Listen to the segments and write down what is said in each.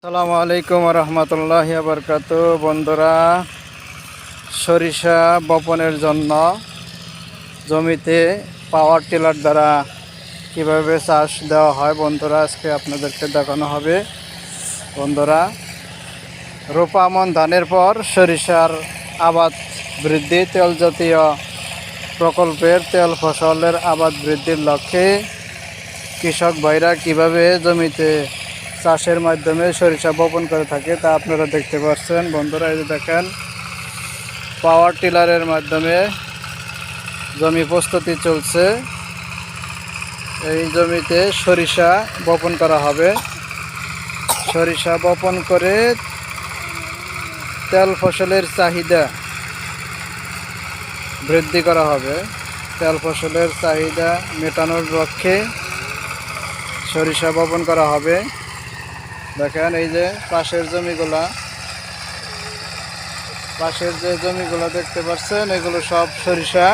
আসসালামু আলাইকুম রহমতুল্লাহি বারকাতু। বন্ধুরা, সরিষা বপনের জন্য জমিতে পাওয়ার টিলার দ্বারা কিভাবে চাষ দেওয়া হয় বন্ধুরা আজকে আপনাদেরকে দেখানো হবে। বন্ধুরা, রোপামন ধানের পর সরিষার আবাদ বৃদ্ধি, তেল জাতীয় প্রকল্পের তেল ফসলের আবাদ বৃদ্ধির লক্ষ্যে কৃষক ভাইরা কিভাবে জমিতে চাষের মাধ্যমে সরিষা বপন করে থাকে তা আপনারা দেখতে পাচ্ছেন। বন্ধুরা, এই যে দেখেন, পাওয়ার টিলারের মাধ্যমে জমি প্রস্তুতি চলছে। এই জমিতে সরিষা বপন করা হবে। সরিষা বপন করে তেল ফসলের চাহিদা বৃদ্ধি করা হবে। তেল ফসলের চাহিদা মেটানোর লক্ষ্যে সরিষা বপন করা হবে। দেখেন, এই যে পাশের যে জমিগুলো দেখতে পাচ্ছেন, এগুলো সব সরিষা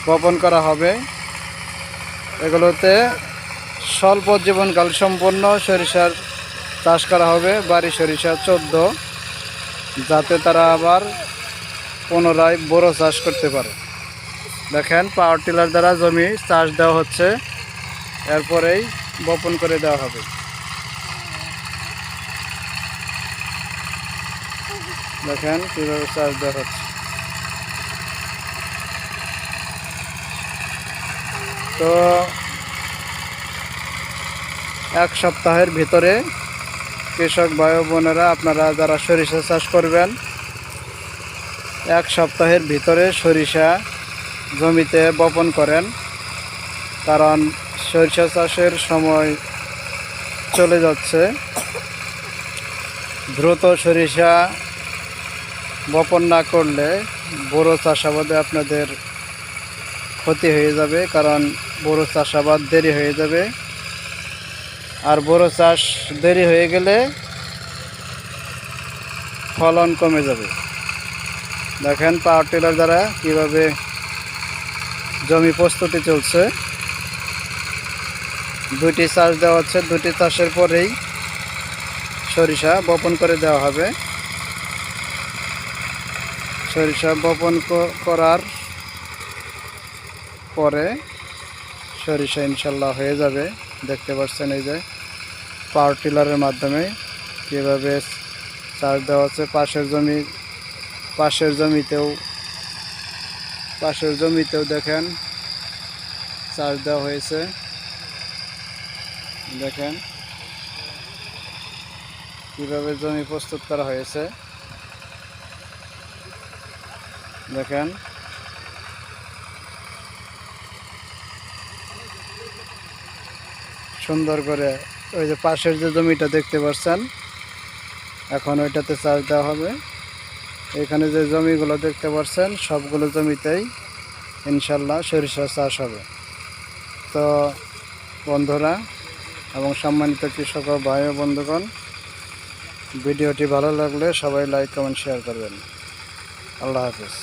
বপন করা হবে। এগুলোতে স্বল্প জীবনকাল সম্পন্ন সরিষার চাষ করা হবে, বাড়ি সরিষা 14, যাতে তারা আবার পুনরায় বড় চাষ করতে পারে। দেখেন, পাওয়ার টিলার দ্বারা জমি চাষ দেওয়া হচ্ছে, এরপরেই বপন করে দেওয়া হবে। দেখেন কীভাবে চাষ দেওয়া হচ্ছে। তো এক সপ্তাহের ভিতরে কৃষক ভাই বোনেরা, আপনারা যারা সরিষা চাষ করবেন, এক সপ্তাহের ভিতরে সরিষা জমিতে বপন করেন, কারণ সরিষা চাষের সময় চলে যাচ্ছে। দ্রুত সরিষা বপন না করলে বড় চাষাবাদে আপনাদের ক্ষতি হয়ে যাবে, কারণ বড় চাষাবাদ দেরি হয়ে যাবে। আর বড় চাষ দেরি হয়ে গেলে ফলন কমে যাবে। দেখেন, পাওয়ার টিলার দ্বারা কীভাবে জমি প্রস্তুতি চলছে। 2টি চাষ দেওয়া হচ্ছে, 2টি চাষের পরেই সরিষা বপন করে দেওয়া হবে। সরিষা বপন করার পরে সরিষা ইনশাল্লাহ হয়ে যাবে। দেখতে পাচ্ছেন, এই যে পাওয়ার টিলারের মাধ্যমে কীভাবে চাষ দেওয়া হচ্ছে। পাশের জমিতেও দেখেন চাষ দেওয়া হয়েছে। দেখেন কীভাবে জমি প্রস্তুত করা হয়েছে। দেখেন, সুন্দর করে ওই যে পাশের যে জমিটা দেখতে পাচ্ছেন, এখন ওইটাতে চাষ দেওয়া হবে। এখানে যে জমিগুলো দেখতে পাচ্ছেন, সবগুলো জমিতেই ইনশাল্লাহ সরিষা চাষ হবে। তো বন্ধুরা এবং সম্মানিত কৃষক ও ভাই ও বন্ধুগণ, ভিডিওটি ভালো লাগলে সবাই লাইক, কমেন্ট, শেয়ার করবেন। আল্লাহ হাফেজ।